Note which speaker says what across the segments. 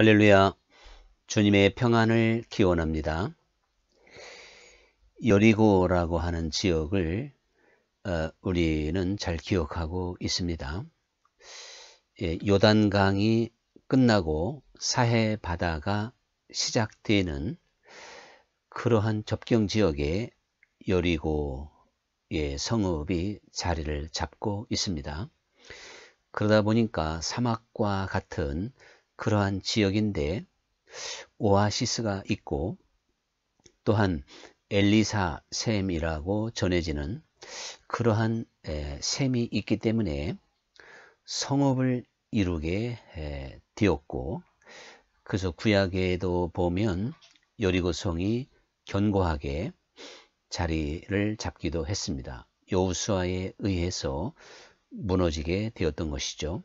Speaker 1: 할렐루야. 주님의 평안을 기원합니다. 여리고라고 하는 지역을 우리는 잘 기억하고 있습니다. 요단강이 끝나고 사해 바다가 시작되는 그러한 접경 지역에 여리고의 성읍이 자리를 잡고 있습니다. 그러다 보니까 사막과 같은 그러한 지역인데 오아시스가 있고 또한 엘리사 샘이라고 전해지는 그러한 샘이 있기 때문에 성읍을 이루게 되었고, 그래서 구약에도 보면 여리고성이 견고하게 자리를 잡기도 했습니다. 여호수아에 의해서 무너지게 되었던 것이죠.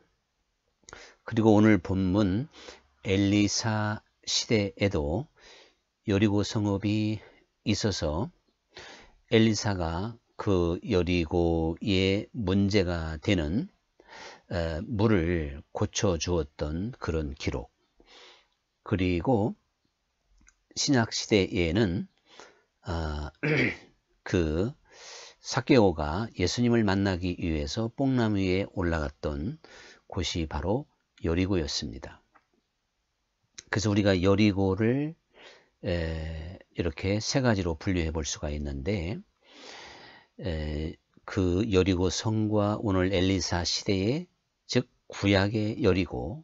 Speaker 1: 그리고 오늘 본문 엘리사 시대에도 여리고 성읍이 있어서 엘리사가 그 여리고의 문제가 되는 물을 고쳐 주었던 그런 기록, 그리고 신약 시대에는 그 삭개오가 예수님을 만나기 위해서 뽕나무 위에 올라갔던 곳이 바로 여리고였습니다. 그래서 우리가 여리고를 이렇게 세 가지로 분류해 볼 수가 있는데, 그 여리고 성과 오늘 엘리사 시대의, 즉 구약의 여리고,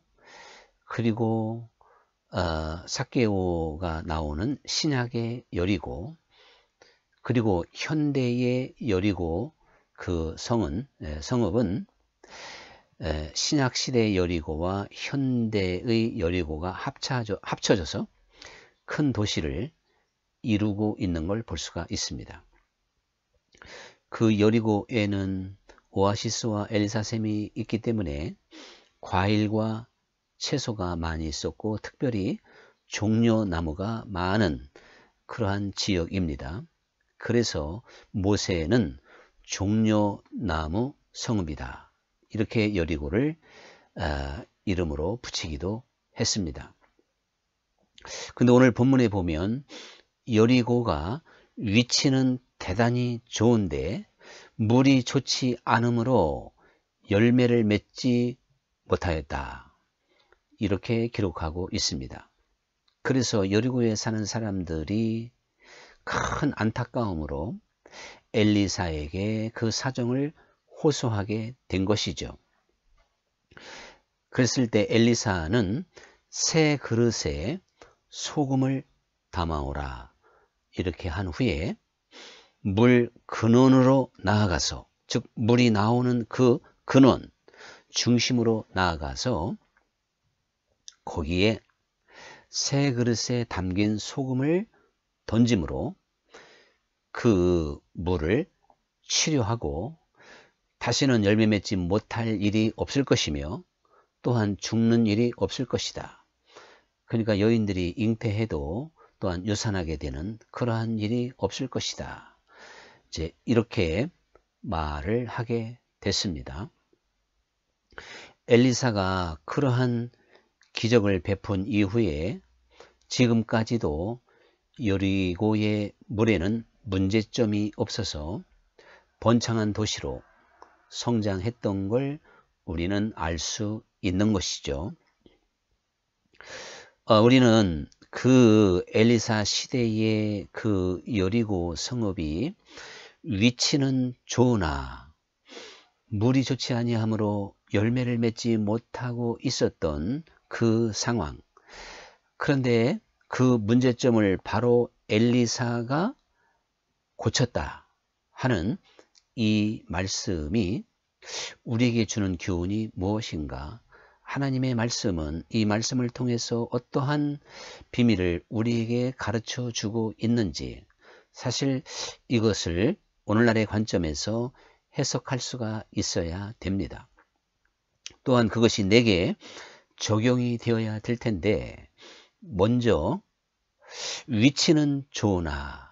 Speaker 1: 그리고 삭개오가 나오는 신약의 여리고, 그리고 현대의 여리고, 그 성읍은 신약시대의 여리고와 현대의 여리고가 합쳐져서 큰 도시를 이루고 있는 걸 볼 수가 있습니다. 그 여리고에는 오아시스와 엘사샘이 있기 때문에 과일과 채소가 많이 있었고, 특별히 종려나무가 많은 그러한 지역입니다. 그래서 모세는 종려나무 성읍이다, 이렇게 여리고를 이름으로 붙이기도 했습니다. 근데 오늘 본문에 보면 여리고가 위치는 대단히 좋은데 물이 좋지 않으므로 열매를 맺지 못하였다, 이렇게 기록하고 있습니다. 그래서 여리고에 사는 사람들이 큰 안타까움으로 엘리사에게 그 사정을 호소하게 된 것이죠. 그랬을 때 엘리사는 새 그릇에 소금을 담아오라, 이렇게 한 후에 물 근원으로 나아가서, 즉 물이 나오는 그 근원 중심으로 나아가서 거기에 새 그릇에 담긴 소금을 던짐으로 그 물을 치료하고 다시는 열매 맺지 못할 일이 없을 것이며 또한 죽는 일이 없을 것이다. 그러니까 여인들이 잉태해도 또한 유산하게 되는 그러한 일이 없을 것이다, 이제 이렇게 말을 하게 됐습니다. 엘리사가 그러한 기적을 베푼 이후에 지금까지도 여리고의 물에는 문제점이 없어서 번창한 도시로 성장했던 걸 우리는 알 수 있는 것이죠. 우리는 그 엘리사 시대의 그 여리고 성읍이 위치는 좋으나 물이 좋지 아니하므로 열매를 맺지 못하고 있었던 그 상황, 그런데 그 문제점을 바로 엘리사가 고쳤다 하는 이 말씀이 우리에게 주는 교훈이 무엇인가? 하나님의 말씀은 이 말씀을 통해서 어떠한 비밀을 우리에게 가르쳐 주고 있는지, 사실 이것을 오늘날의 관점에서 해석할 수가 있어야 됩니다. 또한 그것이 내게 적용이 되어야 될 텐데, 먼저 위치는 좋으나,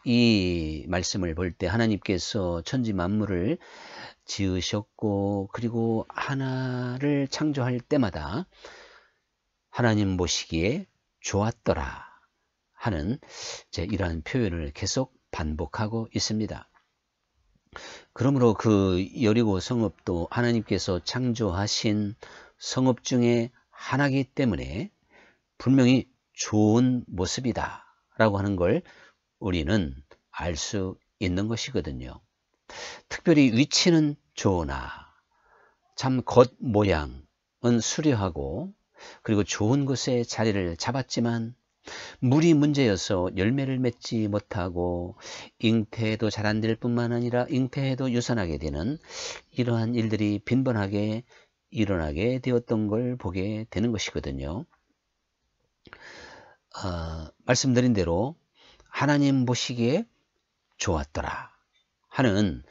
Speaker 1: 이 말씀을 볼 때 하나님께서 천지 만물을 지으셨고, 그리고 하나를 창조할 때마다 하나님 보시기에 좋았더라 하는 이러한 표현을 계속 반복하고 있습니다. 그러므로 그 여리고 성읍도 하나님께서 창조하신 성읍 중에 하나이기 때문에 분명히 좋은 모습이다 라고 하는 걸 우리는 알 수 있는 것이거든요. 특별히 위치는 좋으나 참 겉모양은 수려하고 그리고 좋은 곳에 자리를 잡았지만 물이 문제여서 열매를 맺지 못하고 잉태도 잘 안 될 뿐만 아니라 잉태해도 유산하게 되는 이러한 일들이 빈번하게 일어나게 되었던 걸 보게 되는 것이거든요. 말씀드린 대로 하나님 보시기에 좋았더라 하는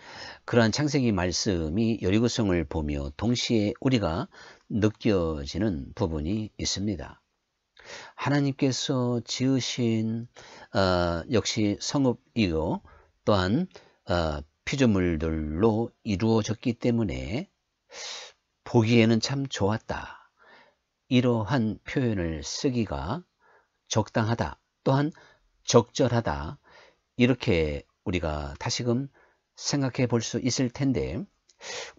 Speaker 1: 그러한 창세기 말씀이 여리고성을 보며 동시에 우리가 느껴지는 부분이 있습니다. 하나님께서 지으신 역시 성읍이요 또한 피조물들로 이루어졌기 때문에 보기에는 참 좋았다. 이러한 표현을 쓰기가 적당하다. 또한 적절하다. 이렇게 우리가 다시금 생각해 볼 수 있을 텐데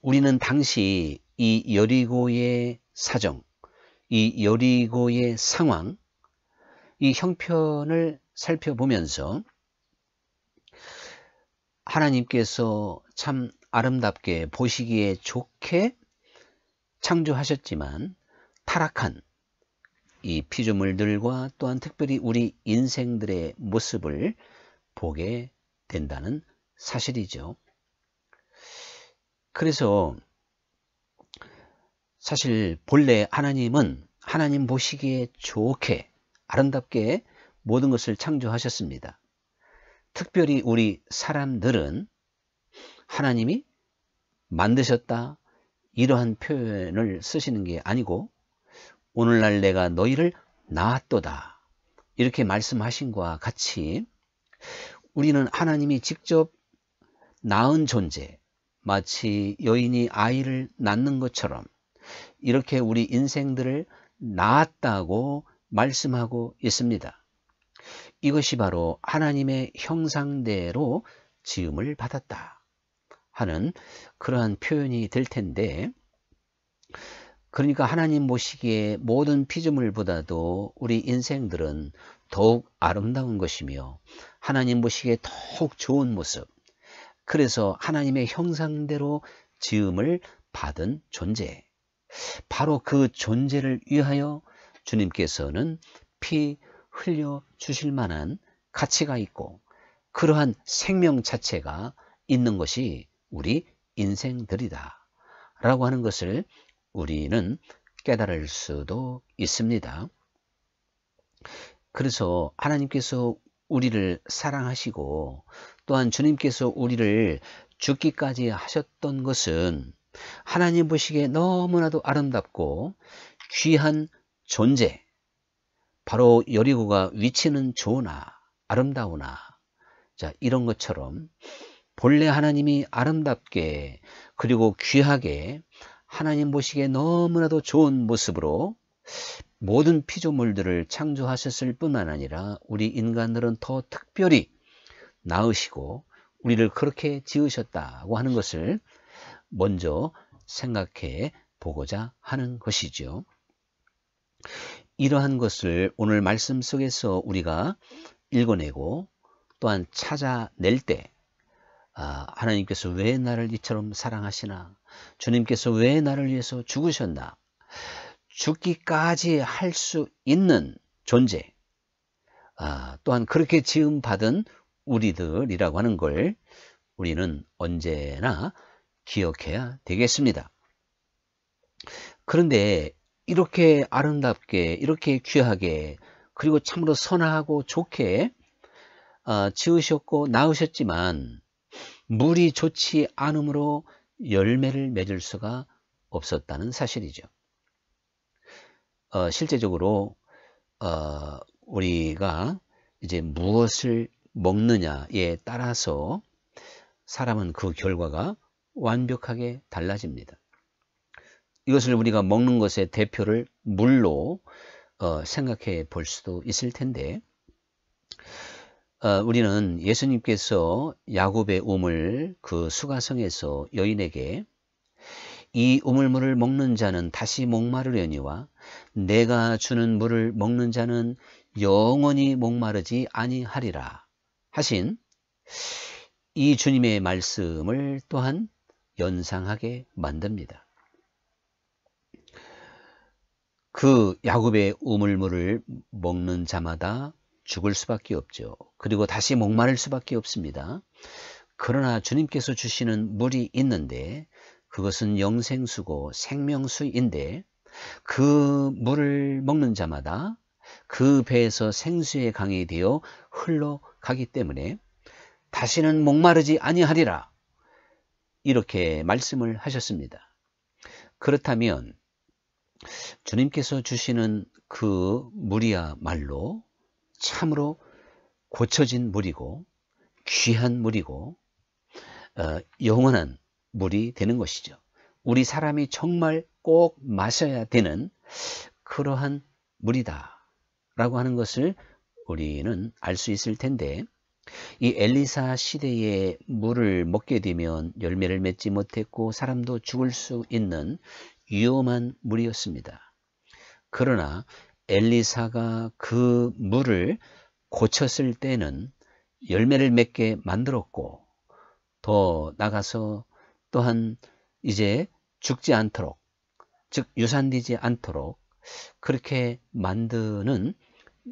Speaker 1: 우리는 당시 이 여리고의 사정, 이 여리고의 상황, 이 형편을 살펴보면서 하나님께서 참 아름답게 보시기에 좋게 창조하셨지만 타락한 이 피조물들과 또한 특별히 우리 인생들의 모습을 보게 된다는 사실이죠. 그래서 사실 본래 하나님은 하나님 보시기에 좋게 아름답게 모든 것을 창조하셨습니다. 특별히 우리 사람들은 하나님이 만드셨다 이러한 표현을 쓰시는 게 아니고 오늘날 내가 너희를 낳았도다 이렇게 말씀하신 것과 같이 우리는 하나님이 직접 낳은 존재, 마치 여인이 아이를 낳는 것처럼 이렇게 우리 인생들을 낳았다고 말씀하고 있습니다. 이것이 바로 하나님의 형상대로 지음을 받았다 하는 그러한 표현이 될 텐데, 그러니까 하나님 보시기에 모든 피조물보다도 우리 인생들은 더욱 아름다운 것이며 하나님 보시기에 더욱 좋은 모습, 그래서 하나님의 형상대로 지음을 받은 존재, 바로 그 존재를 위하여 주님께서는 피 흘려 주실 만한 가치가 있고 그러한 생명 자체가 있는 것이 우리 인생들이다 라고 하는 것을 우리는 깨달을 수도 있습니다. 그래서 하나님께서 우리를 사랑하시고 또한 주님께서 우리를 죽기까지 하셨던 것은 하나님 보시기에 너무나도 아름답고 귀한 존재, 바로 여리고가 위치는 좋으나 아름다우나 이런 것처럼 본래 하나님이 아름답게 그리고 귀하게 하나님 보시기에 너무나도 좋은 모습으로 모든 피조물들을 창조하셨을 뿐만 아니라 우리 인간들은 더 특별히 나으시고 우리를 그렇게 지으셨다고 하는 것을 먼저 생각해 보고자 하는 것이죠. 이러한 것을 오늘 말씀 속에서 우리가 읽어내고 또한 찾아낼 때 하나님께서 왜 나를 이처럼 사랑하시나, 주님께서 왜 나를 위해서 죽으셨나, 죽기까지 할 수 있는 존재, 또한 그렇게 지음받은 우리들이라고 하는 걸 우리는 언제나 기억해야 되겠습니다. 그런데 이렇게 아름답게 이렇게 귀하게 그리고 참으로 선하고 좋게 지으셨고 낳으셨지만 물이 좋지 않으므로 열매를 맺을 수가 없었다는 사실이죠. 실제적으로 우리가 이제 무엇을 먹느냐에 따라서 사람은 그 결과가 완벽하게 달라집니다. 이것을 우리가 먹는 것의 대표를 물로 생각해 볼 수도 있을 텐데, 우리는 예수님께서 야곱의 우물 그 수가성에서 여인에게 이 우물물을 먹는 자는 다시 목마르려니와 내가 주는 물을 먹는 자는 영원히 목마르지 아니하리라 하신 이 주님의 말씀을 또한 연상하게 만듭니다. 그 야곱의 우물물을 먹는 자마다 죽을 수밖에 없죠. 그리고 다시 목마를 수밖에 없습니다. 그러나 주님께서 주시는 물이 있는데 그것은 영생수고 생명수인데 그 물을 먹는 자마다 그 배에서 생수의 강이 되어 흘러가기 때문에 다시는 목마르지 아니하리라 이렇게 말씀을 하셨습니다. 그렇다면 주님께서 주시는 그 물이야말로 참으로 고쳐진 물이고 귀한 물이고 영원한 물이 되는 것이죠. 우리 사람이 정말 꼭 마셔야 되는 그러한 물이다 라고 하는 것을 우리는 알 수 있을 텐데, 이 엘리사 시대에 물을 먹게 되면 열매를 맺지 못했고 사람도 죽을 수 있는 위험한 물이었습니다. 그러나 엘리사가 그 물을 고쳤을 때는 열매를 맺게 만들었고 더 나가서 또한 이제 죽지 않도록, 즉 유산되지 않도록 그렇게 만드는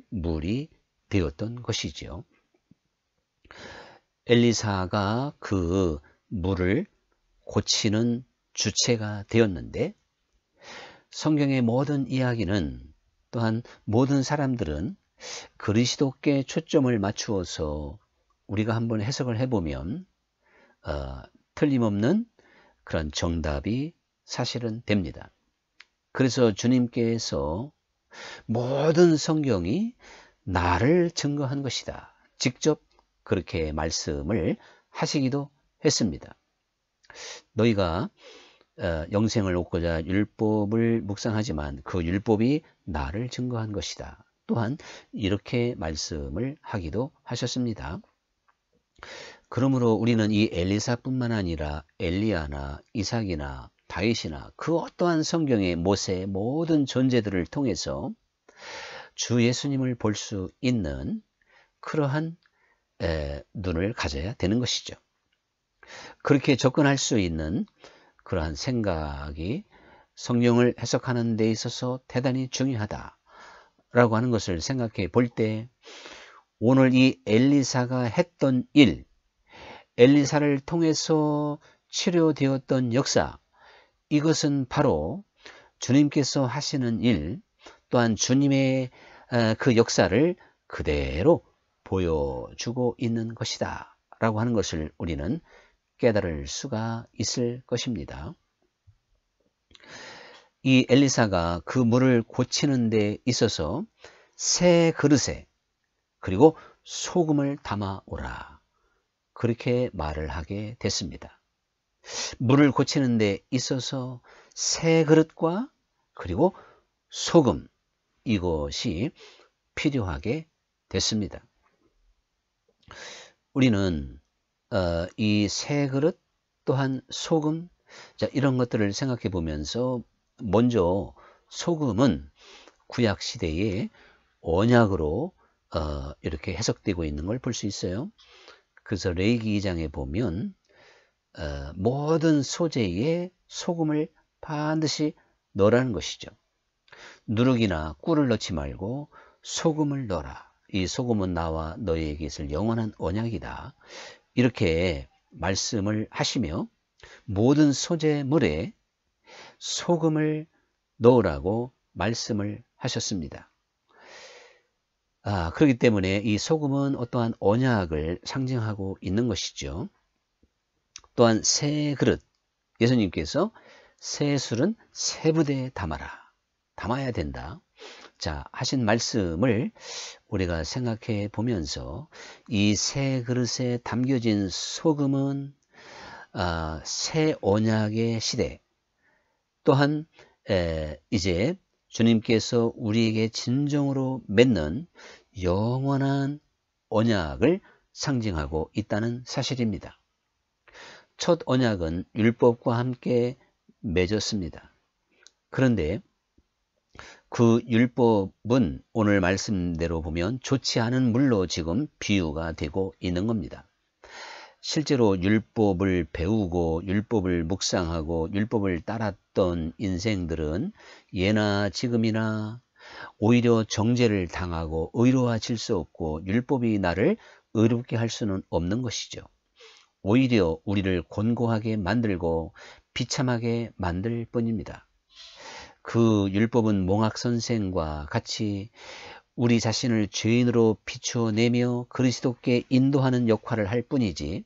Speaker 1: 물이 되었던 것이지요. 엘리사가 그 물을 고치는 주체가 되었는데, 성경의 모든 이야기는 또한 모든 사람들은 그리스도께 초점을 맞추어서 우리가 한번 해석을 해보면 틀림없는 그런 정답이 사실은 됩니다. 그래서 주님께서 모든 성경이 나를 증거한 것이다, 직접 그렇게 말씀을 하시기도 했습니다. 너희가 영생을 얻고자 율법을 묵상하지만 그 율법이 나를 증거한 것이다, 또한 이렇게 말씀을 하기도 하셨습니다. 그러므로 우리는 이 엘리사뿐만 아니라 엘리야나 이삭이나 다윗이나 그 어떠한 성경의 모세의 모든 존재들을 통해서 주 예수님을 볼 수 있는 그러한 눈을 가져야 되는 것이죠. 그렇게 접근할 수 있는 그러한 생각이 성경을 해석하는 데 있어서 대단히 중요하다라고 하는 것을 생각해 볼 때, 오늘 이 엘리사가 했던 일, 엘리사를 통해서 치료되었던 역사, 이것은 바로 주님께서 하시는 일, 또한 주님의 그 역사를 그대로 보여주고 있는 것이다 라고 하는 것을 우리는 깨달을 수가 있을 것입니다. 이 엘리사가 그 물을 고치는 데 있어서 새 그릇에 그리고 소금을 담아 오라, 그렇게 말을 하게 됐습니다. 물을 고치는 데 있어서 새 그릇과 그리고 소금, 이것이 필요하게 됐습니다. 우리는 이 새 그릇 또한 소금, 이런 것들을 생각해 보면서 먼저 소금은 구약 시대에 언약으로 이렇게 해석되고 있는 걸 볼 수 있어요. 그래서 레위기 2장에 보면 모든 소재에 소금을 반드시 넣으라는 것이죠. 누룩이나 꿀을 넣지 말고 소금을 넣어라. 이 소금은 나와 너희에게 있을 영원한 언약이다, 이렇게 말씀을 하시며 모든 소재물에 소금을 넣으라고 말씀을 하셨습니다. 그렇기 때문에 이 소금은 어떠한 언약을 상징하고 있는 것이죠. 또한 새 그릇, 예수님께서 새 술은 새 부대에 담아야 된다, 하신 말씀을 우리가 생각해 보면서 이 새 그릇에 담겨진 소금은 새 언약의 시대, 또한 이제 주님께서 우리에게 진정으로 맺는 영원한 언약을 상징하고 있다는 사실입니다. 첫 언약은 율법과 함께 맺었습니다. 그런데 그 율법은 오늘 말씀대로 보면 좋지 않은 물로 지금 비유가 되고 있는 겁니다. 실제로 율법을 배우고 율법을 묵상하고 율법을 따랐던 인생들은 예나 지금이나 오히려 정죄를 당하고 의로워질 수 없고 율법이 나를 의롭게 할 수는 없는 것이죠. 오히려 우리를 곤고하게 만들고 비참하게 만들 뿐입니다. 그 율법은 몽학선생과 같이 우리 자신을 죄인으로 비추어내며 그리스도께 인도하는 역할을 할 뿐이지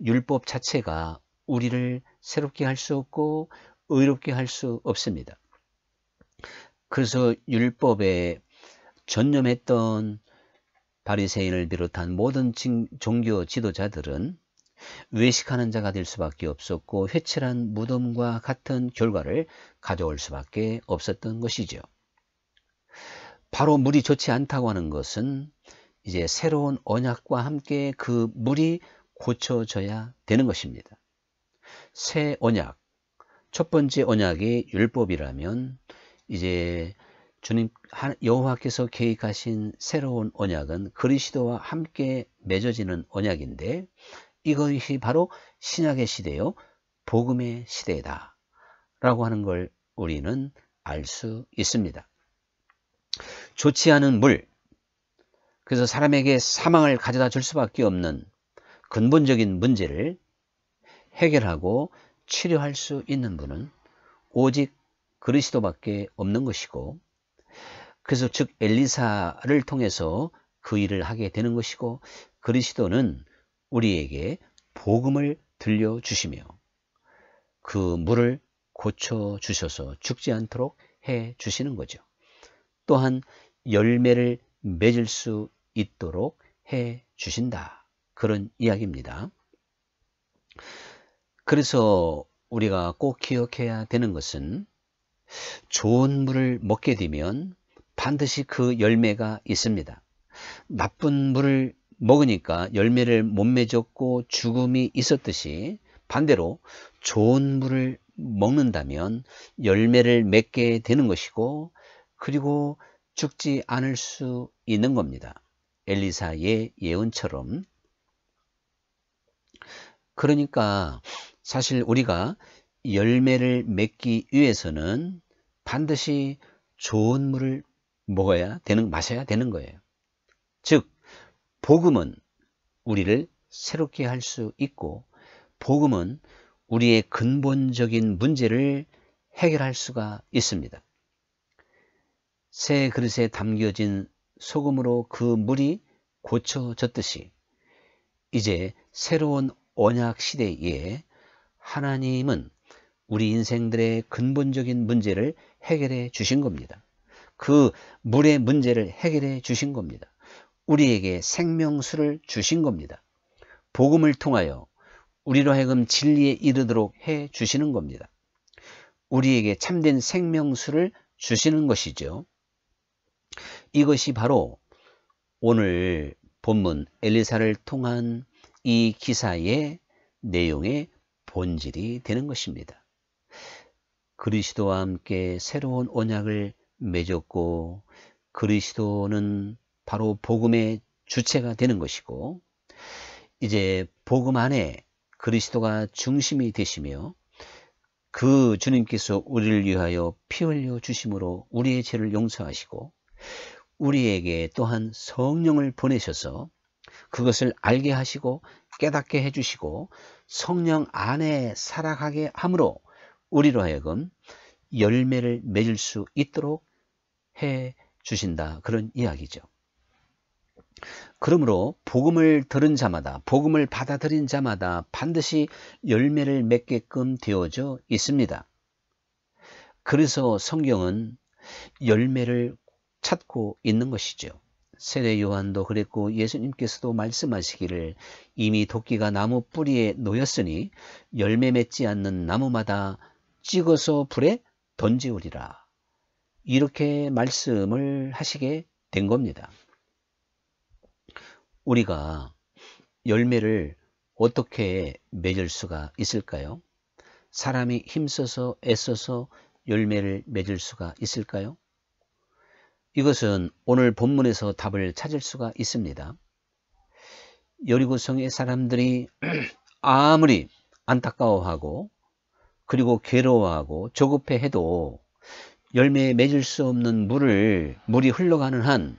Speaker 1: 율법 자체가 우리를 새롭게 할 수 없고 의롭게 할 수 없습니다. 그래서 율법에 전념했던 바리새인을 비롯한 모든 종교 지도자들은 외식하는 자가 될 수밖에 없었고 회칠한 무덤과 같은 결과를 가져올 수밖에 없었던 것이죠. 바로 물이 좋지 않다고 하는 것은 이제 새로운 언약과 함께 그 물이 고쳐져야 되는 것입니다. 새 언약, 첫 번째 언약이 율법이라면 이제 주님 여호와께서 계획하신 새로운 언약은 그리스도와 함께 맺어지는 언약인데 이것이 바로 신약의 시대요 복음의 시대다 라고 하는 걸 우리는 알 수 있습니다. 좋지 않은 물, 그래서 사람에게 사망을 가져다 줄 수밖에 없는 근본적인 문제를 해결하고 치료할 수 있는 분은 오직 그리스도밖에 없는 것이고, 그래서 즉 엘리사를 통해서 그 일을 하게 되는 것이고, 그리스도는 우리에게 복음을 들려주시며 그 물을 고쳐주셔서 죽지 않도록 해주시는 거죠. 또한 열매를 맺을 수 있도록 해주신다. 그런 이야기입니다. 그래서 우리가 꼭 기억해야 되는 것은 좋은 물을 먹게 되면 반드시 그 열매가 있습니다. 나쁜 물을 먹으니까 열매를 못 맺었고 죽음이 있었듯이 반대로 좋은 물을 먹는다면 열매를 맺게 되는 것이고 그리고 죽지 않을 수 있는 겁니다. 엘리사의 예언처럼. 그러니까 사실 우리가 열매를 맺기 위해서는 반드시 좋은 물을 마셔야 되는 거예요. 즉 복음은 우리를 새롭게 할 수 있고 복음은 우리의 근본적인 문제를 해결할 수가 있습니다. 새 그릇에 담겨진 소금으로 그 물이 고쳐졌듯이 이제 새로운 언약 시대에 하나님은 우리 인생들의 근본적인 문제를 해결해 주신 겁니다. 그 물의 문제를 해결해 주신 겁니다. 우리에게 생명수를 주신 겁니다. 복음을 통하여 우리로 하여금 진리에 이르도록 해 주시는 겁니다. 우리에게 참된 생명수를 주시는 것이죠. 이것이 바로 오늘 본문 엘리사를 통한 이 기사의 내용의 본질이 되는 것입니다. 그리스도와 함께 새로운 언약을 맺었고 그리스도는 바로 복음의 주체가 되는 것이고 이제 복음 안에 그리스도가 중심이 되시며 그 주님께서 우리를 위하여 피 흘려 주심으로 우리의 죄를 용서하시고 우리에게 또한 성령을 보내셔서 그것을 알게 하시고 깨닫게 해주시고 성령 안에 살아가게 함으로 우리로 하여금 열매를 맺을 수 있도록 해 주신다. 그런 이야기죠. 그러므로 복음을 들은 자마다 복음을 받아들인 자마다 반드시 열매를 맺게끔 되어져 있습니다. 그래서 성경은 열매를 찾고 있는 것이죠. 세례 요한도 그랬고 예수님께서도 말씀하시기를 이미 도끼가 나무 뿌리에 놓였으니 열매 맺지 않는 나무마다 찍어서 불에 던지우리라. 이렇게 말씀을 하시게 된 겁니다. 우리가 열매를 어떻게 맺을 수가 있을까요? 사람이 힘써서 애써서 열매를 맺을 수가 있을까요? 이것은 오늘 본문에서 답을 찾을 수가 있습니다. 여리고성의 사람들이 아무리 안타까워하고 그리고 괴로워하고 조급해해도 열매 맺을 수 없는 물이 흘러가는 한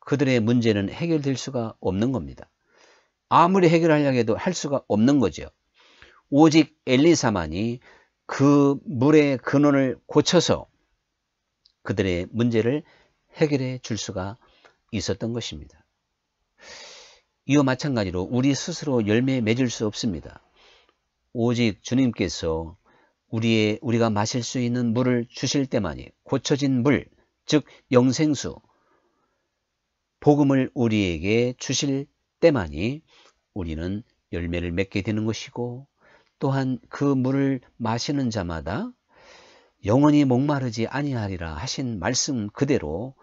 Speaker 1: 그들의 문제는 해결될 수가 없는 겁니다. 아무리 해결하려고 해도 할 수가 없는 거죠. 오직 엘리사만이 그 물의 근원을 고쳐서 그들의 문제를 해결해 줄 수가 있었던 것입니다. 이와 마찬가지로 우리 스스로 열매 맺을 수 없습니다. 오직 주님께서 우리가 마실 수 있는 물을 주실 때만이, 고쳐진 물, 즉 영생수, 복음을 우리에게 주실 때만이 우리는 열매를 맺게 되는 것이고, 또한 그 물을 마시는 자마다 영원히 목마르지 아니하리라 하신 말씀 그대로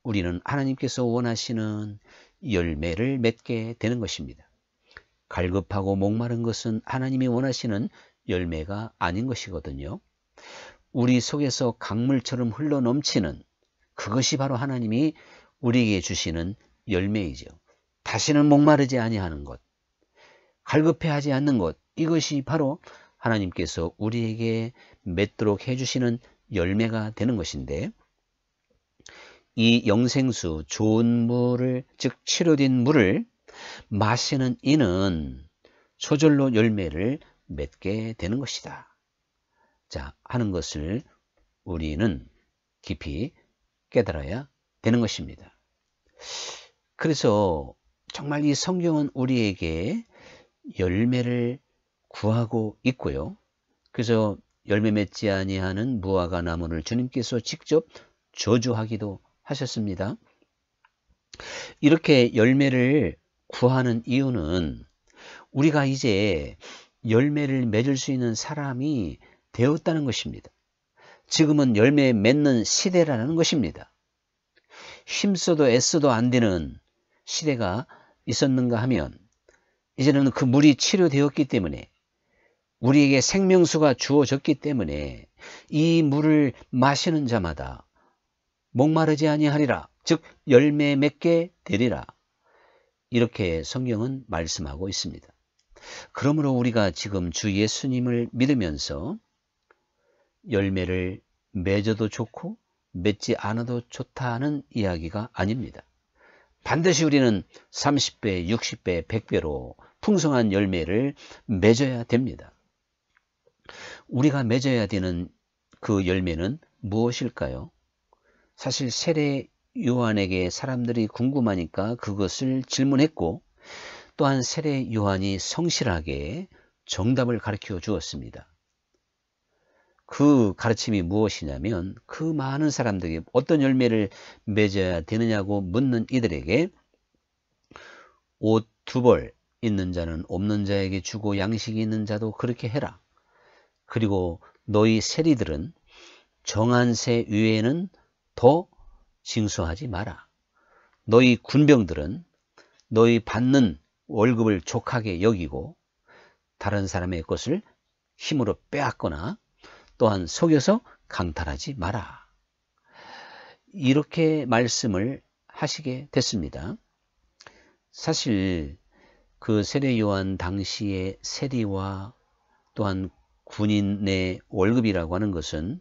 Speaker 1: 우리는 하나님께서 원하시는 열매를 맺게 되는 것입니다. 갈급하고 목마른 것은 하나님이 원하시는 열매가 아닌 것이거든요. 우리 속에서 강물처럼 흘러넘치는 그것이 바로 하나님이 우리에게 주시는 열매이죠. 다시는 목마르지 아니하는 것, 갈급해하지 않는 것, 이것이 바로 하나님께서 우리에게 맺도록 해주시는 열매가 되는 것인데, 이 영생수, 좋은 물을, 즉 치료된 물을 마시는 이는 저절로 열매를 맺게 되는 것이다. 자, 하는 것을 우리는 깊이 깨달아야 되는 것입니다. 그래서 정말 이 성경은 우리에게 열매를 구하고 있고요. 그래서 열매 맺지 아니하는 무화과 나무를 주님께서 직접 저주하기도 하셨습니다. 이렇게 열매를 구하는 이유는 우리가 이제 열매를 맺을 수 있는 사람이 되었다는 것입니다. 지금은 열매 맺는 시대라는 것입니다. 힘써도 애써도 안 되는 시대가 있었는가 하면 이제는 그 물이 치료되었기 때문에, 우리에게 생명수가 주어졌기 때문에 이 물을 마시는 자마다 목마르지 아니하리라, 즉 열매 맺게 되리라, 이렇게 성경은 말씀하고 있습니다. 그러므로 우리가 지금 주 예수님을 믿으면서 열매를 맺어도 좋고 맺지 않아도 좋다는 이야기가 아닙니다. 반드시 우리는 30배, 60배, 100배로 풍성한 열매를 맺어야 됩니다. 우리가 맺어야 되는 그 열매는 무엇일까요? 사실 세례 요한에게 사람들이 궁금하니까 그것을 질문했고, 또한 세례 요한이 성실하게 정답을 가르쳐 주었습니다. 그 가르침이 무엇이냐면, 그 많은 사람들에게 어떤 열매를 맺어야 되느냐고 묻는 이들에게 옷 2벌 있는 자는 없는 자에게 주고 양식이 있는 자도 그렇게 해라. 그리고 너희 세리들은 정한 세 위에는 더 징수하지 마라. 너희 군병들은 너희 받는 월급을 족하게 여기고 다른 사람의 것을 힘으로 빼앗거나 또한 속여서 강탈하지 마라. 이렇게 말씀을 하시게 됐습니다. 사실 그 세례 요한 당시의 세리와 또한 군인의 월급이라고 하는 것은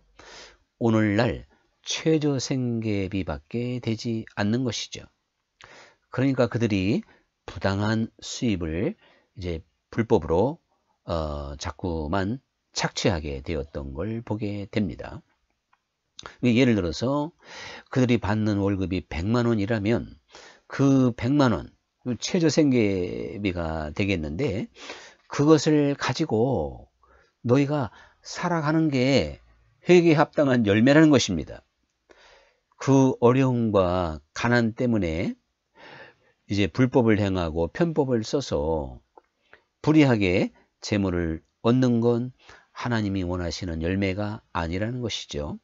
Speaker 1: 오늘날 최저 생계비밖에 되지 않는 것이죠. 그러니까 그들이 부당한 수입을 이제 불법으로 자꾸만 착취하게 되었던 걸 보게 됩니다. 예를 들어서 그들이 받는 월급이 100만 원이라면 그 100만 원 최저 생계비가 되겠는데, 그것을 가지고 너희가 살아가는 게 회개에 합당한 열매라는 것입니다. 그 어려움과 가난 때문에 이제 불법을 행하고 편법을 써서 불의하게 재물을 얻는 건 하나님이 원하시는 열매가 아니라는 것이죠.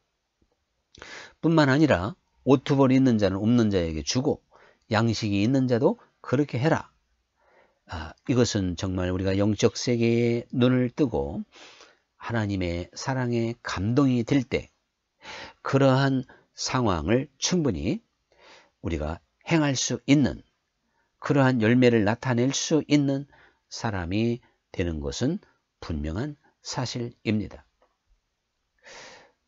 Speaker 1: 뿐만 아니라 옷 두 벌 있는 자는 없는 자에게 주고 양식이 있는 자도 그렇게 해라. 이것은 정말 우리가 영적 세계에 눈을 뜨고 하나님의 사랑에 감동이 될 때 그러한 상황을 충분히 우리가 행할 수 있는, 그러한 열매를 나타낼 수 있는 사람이 되는 것은 분명한 사실입니다.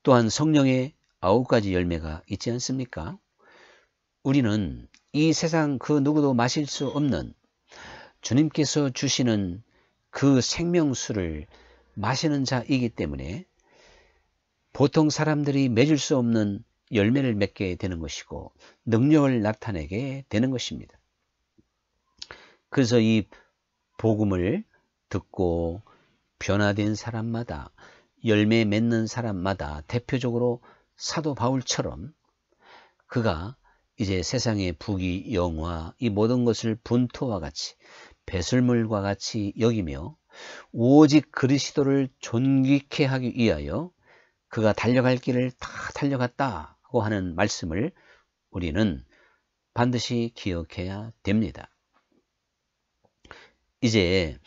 Speaker 1: 또한 성령의 9가지 열매가 있지 않습니까? 우리는 이 세상 그 누구도 마실 수 없는 주님께서 주시는 그 생명수를 마시는 자이기 때문에 보통 사람들이 맺을 수 없는 열매를 맺게 되는 것이고 능력을 나타내게 되는 것입니다. 그래서 이 복음을 듣고 변화된 사람마다, 열매 맺는 사람마다 대표적으로 사도 바울처럼 그가 이제 세상의 부귀 영화 이 모든 것을 분토와 같이 배설물과 같이 여기며 오직 그리스도를 존귀케 하기 위하여 그가 달려갈 길을 다 달려갔다고 하는 말씀을 우리는 반드시 기억해야 됩니다. 이제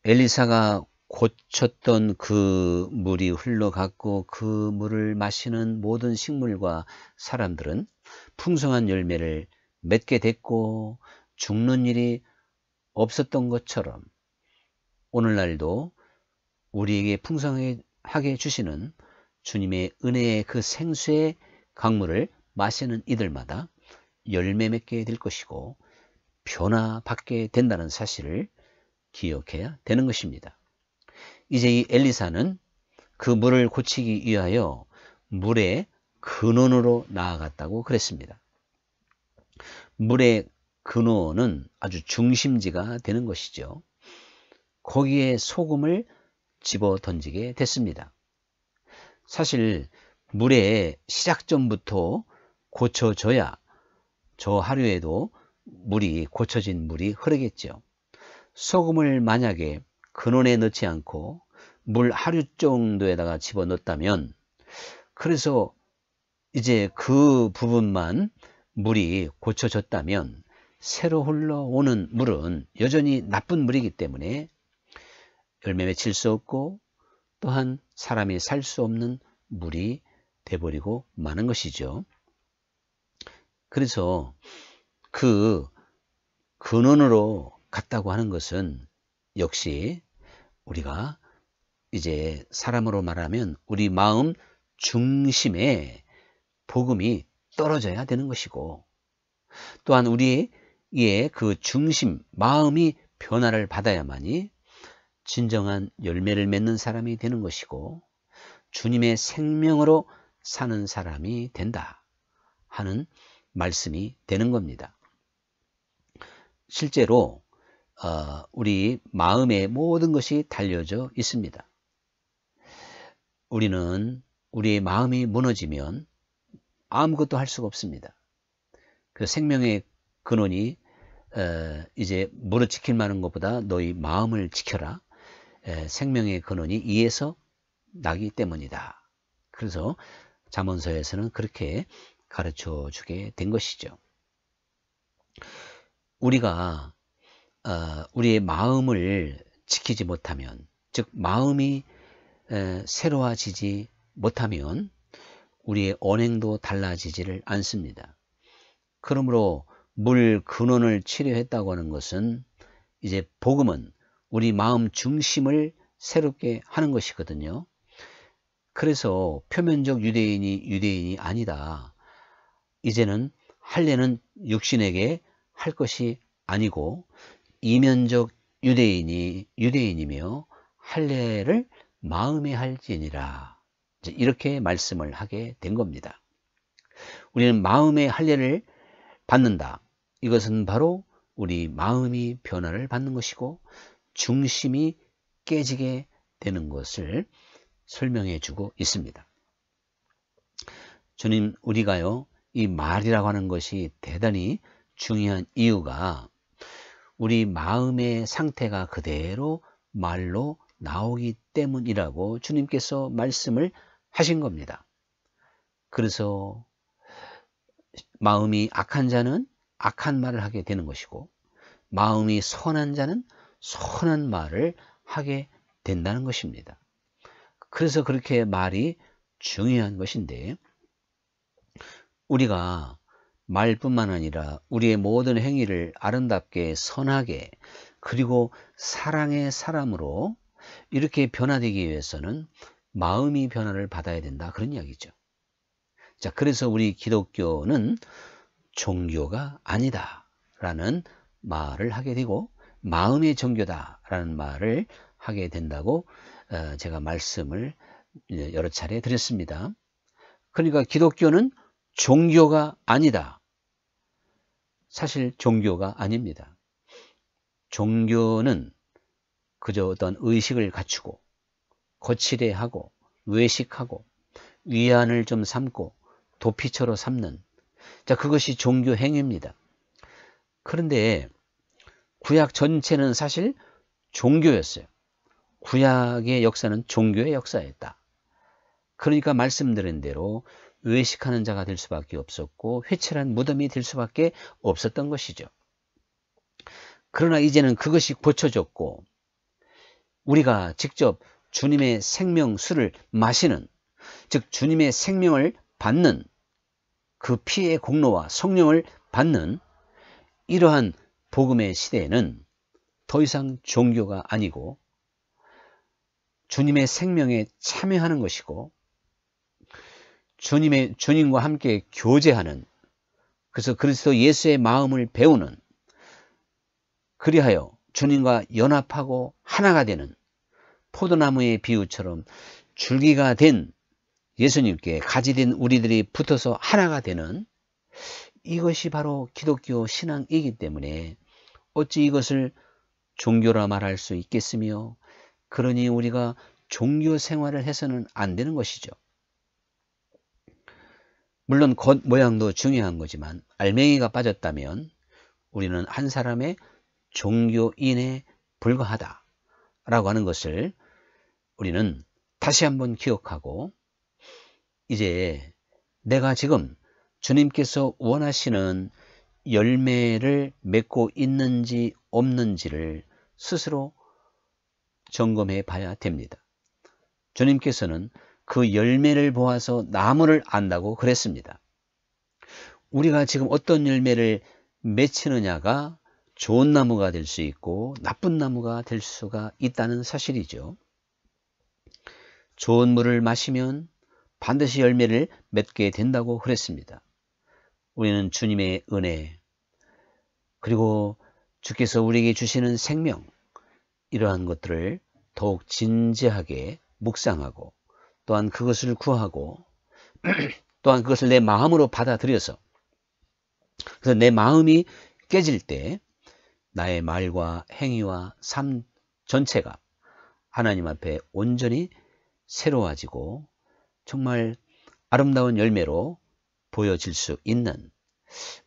Speaker 1: 엘리사가 고쳤던 그 물이 흘러갔고 그 물을 마시는 모든 식물과 사람들은 풍성한 열매를 맺게 됐고 죽는 일이 없었던 것처럼 오늘날도 우리에게 풍성하게 주시는 주님의 은혜의 그 생수의 강물을 마시는 이들마다 열매 맺게 될 것이고 변화받게 된다는 사실을 기억해야 되는 것입니다. 이제 이 엘리사는 그 물을 고치기 위하여 물의 근원으로 나아갔다고 그랬습니다. 물의 근원은 아주 중심지가 되는 것이죠. 거기에 소금을 집어 던지게 됐습니다. 사실 물의 시작점부터 고쳐져야 저 하루에도 고쳐진 물이 흐르겠죠. 소금을 만약에 근원에 넣지 않고 물 하루 정도에다가 집어 넣었다면, 그래서 이제 그 부분만 물이 고쳐졌다면 새로 흘러오는 물은 여전히 나쁜 물이기 때문에 열매 맺힐 수 없고 또한 사람이 살 수 없는 물이 돼버리고 마는 것이죠. 그래서 그 근원으로 갔다고 하는 것은 역시 우리가 이제 사람으로 말하면 우리 마음 중심에 복음이 떨어져야 되는 것이고 또한 우리의 그 중심, 마음이 변화를 받아야만이 진정한 열매를 맺는 사람이 되는 것이고 주님의 생명으로 사는 사람이 된다 하는 말씀이 되는 겁니다. 실제로 우리 마음에 모든 것이 달려져 있습니다. 우리는 우리의 마음이 무너지면 아무것도 할 수가 없습니다. 그 생명의 근원이 이제 무릇 지킬 만한 것보다 너희 마음을 지켜라. 생명의 근원이 이에서 나기 때문이다. 그래서 잠언서에서는 그렇게 가르쳐 주게 된 것이죠. 우리가 우리의 마음을 지키지 못하면, 즉 마음이 새로워지지 못하면 우리의 언행도 달라지지를 않습니다. 그러므로 물 근원을 치료했다고 하는 것은 이제 복음은 우리 마음 중심을 새롭게 하는 것이거든요. 그래서 표면적 유대인이 아니다. 이제는 할례는 육신에게 할 것이 아니고 이면적 유대인이며 할례를 마음에 할지니라. 이렇게 말씀을 하게 된 겁니다. 우리는 마음의 할례를 받는다. 이것은 바로 우리 마음이 변화를 받는 것이고 중심이 깨지게 되는 것을 설명해 주고 있습니다. 주님, 우리가요, 이 말이라고 하는 것이 대단히 중요한 이유가 우리 마음의 상태가 그대로 말로 나오기 때문이라고 주님께서 말씀을 하신 겁니다. 그래서 마음이 악한 자는 악한 말을 하게 되는 것이고, 마음이 선한 자는 선한 말을 하게 된다는 것입니다. 그래서 그렇게 말이 중요한 것인데, 우리가 말뿐만 아니라 우리의 모든 행위를 아름답게 선하게 그리고 사랑의 사람으로 이렇게 변화되기 위해서는 마음이 변화를 받아야 된다, 그런 이야기죠. 자, 그래서 우리 기독교는 종교가 아니다 라는 말을 하게 되고, 마음의 종교다 라는 말을 하게 된다고 제가 말씀을 여러 차례 드렸습니다. 그러니까 기독교는 종교가 아니다. 사실 종교가 아닙니다. 종교는 그저 어떤 의식을 갖추고 거칠해하고 외식하고 위안을 좀 삼고 도피처로 삼는, 자, 그것이 종교 행위입니다. 그런데 구약 전체는 사실 종교였어요. 구약의 역사는 종교의 역사였다. 그러니까 말씀드린 대로 외식하는 자가 될 수밖에 없었고 회칠한 무덤이 될 수밖에 없었던 것이죠. 그러나 이제는 그것이 고쳐졌고, 우리가 직접 주님의 생명수를 마시는, 즉 주님의 생명을 받는, 그 피의 공로와 성령을 받는 이러한 복음의 시대에는 더 이상 종교가 아니고 주님의 생명에 참여하는 것이고, 주님과 함께 교제하는, 그래서 그리스도 예수의 마음을 배우는, 그리하여 주님과 연합하고 하나가 되는 포도나무의 비유처럼 줄기가 된 예수님께 가지된 우리들이 붙어서 하나가 되는, 이것이 바로 기독교 신앙이기 때문에 어찌 이것을 종교라 말할 수 있겠으며, 그러니 우리가 종교 생활을 해서는 안 되는 것이죠. 물론 겉모양도 중요한 거지만 알맹이가 빠졌다면 우리는 한 사람의 종교인에 불과하다 라고 하는 것을 우리는 다시 한번 기억하고, 이제 내가 지금 주님께서 원하시는 열매를 맺고 있는지 없는지를 스스로 점검해 봐야 됩니다. 주님께서는 그 열매를 보아서 나무를 안다고 그랬습니다. 우리가 지금 어떤 열매를 맺히느냐가 좋은 나무가 될 수 있고 나쁜 나무가 될 수가 있다는 사실이죠. 좋은 물을 마시면 반드시 열매를 맺게 된다고 그랬습니다. 우리는 주님의 은혜, 그리고 주께서 우리에게 주시는 생명, 이러한 것들을 더욱 진지하게 묵상하고, 또한 그것을 구하고, 또한 그것을 내 마음으로 받아들여서, 그래서 내 마음이 깨질 때 나의 말과 행위와 삶 전체가 하나님 앞에 온전히 새로워지고 정말 아름다운 열매로 보여질 수 있는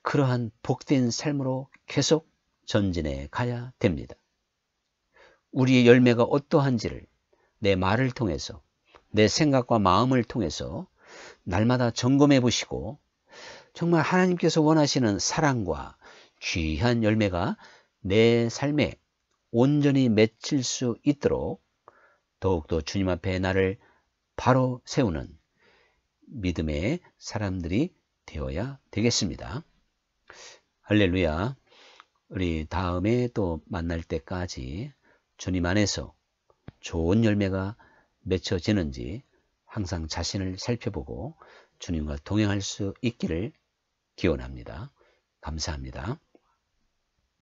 Speaker 1: 그러한 복된 삶으로 계속 전진해 가야 됩니다. 우리의 열매가 어떠한지를 내 말을 통해서, 내 생각과 마음을 통해서 날마다 점검해 보시고, 정말 하나님께서 원하시는 사랑과 귀한 열매가 내 삶에 온전히 맺힐 수 있도록 더욱더 주님 앞에 나를 바로 세우는 믿음의 사람들이 되어야 되겠습니다. 할렐루야. 우리 다음에 또 만날 때까지 주님 안에서 좋은 열매가 맺혀지는지 항상 자신을 살펴보고 주님과 동행할 수 있기를 기원합니다. 감사합니다.